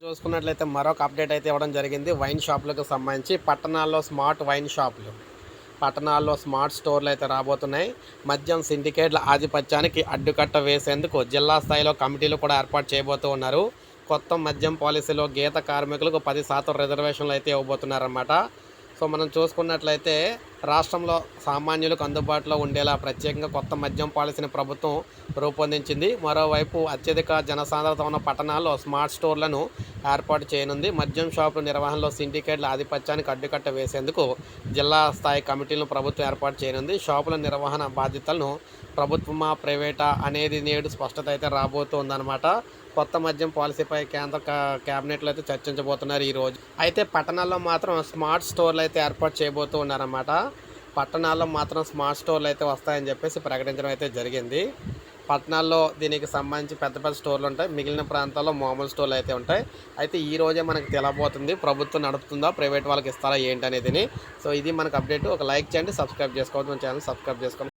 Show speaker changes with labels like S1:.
S1: చూసుకున్నట్లయితే మరొక అప్డేట్ అయితే ఇవ్వడం జరిగింది. వైన్ షాపులకు సంబంధించి పట్టణాల్లో స్మార్ట్ వైన్ షాపులు, పట్టణాల్లో స్మార్ట్ స్టోర్లు అయితే రాబోతున్నాయి. మద్యం సిండికేట్ల ఆధిపత్యానికి అడ్డుకట్ట వేసేందుకు జిల్లా స్థాయిలో కమిటీలు కూడా ఏర్పాటు చేయబోతూ ఉన్నారు. కొత్త మద్యం పాలసీలో గీత కార్మికులకు 10% రిజర్వేషన్లు అయితే ఇవ్వబోతున్నారన్నమాట. సో మనం చూసుకున్నట్లయితే రాష్ట్రంలో సామాన్యులకు అందుబాటులో ఉండేలా ప్రత్యేకంగా కొత్త మద్యం పాలసీని ప్రభుత్వం రూపొందించింది. మరోవైపు అత్యధిక జనసాంద్రత ఉన్న పట్టణాల్లో స్మార్ట్ స్టోర్లను ఏర్పాటు చేయనుంది. మద్యం షాపుల నిర్వహణలో సిండికేట్ల ఆధిపత్యానికి అడ్డుకట్ట వేసేందుకు జిల్లా స్థాయి కమిటీలను ప్రభుత్వం ఏర్పాటు చేయనుంది. షాపుల నిర్వహణ బాధ్యతలను ప్రభుత్వమా, ప్రైవేటా అనేది నేడు స్పష్టత అయితే రాబోతుందన్నమాట. కొత్త మద్యం పాలసీపై కేంద్ర కేబినెట్లో అయితే చర్చించబోతున్నారు ఈరోజు. అయితే పట్టణాల్లో మాత్రం స్మార్ట్ స్టోర్లు అయితే ఏర్పాటు చేయబోతూ ఉన్నారన్నమాట. పట్టణాల్లో మాత్రం స్మార్ట్ స్టోర్లు అయితే వస్తాయని చెప్పేసి ప్రకటించడం అయితే జరిగింది. పట్టణాల్లో దీనికి సంబంధించి పెద్ద పెద్ద స్టోర్లు ఉంటాయి, మిగిలిన ప్రాంతాల్లో మామూలు స్టోర్లు అయితే ఉంటాయి. అయితే ఈ రోజే మనకు తెలబోతుంది ప్రభుత్వం నడుపుతుందా, ప్రైవేట్ వాళ్ళకి ఇస్తారా ఏంటి అనేది. సో ఇది మనకు అప్డేట్. ఒక లైక్ చేయండి, సబ్స్క్రైబ్ చేసుకోవద్దు, మన ఛానల్ సబ్స్క్రైబ్ చేసుకోండి.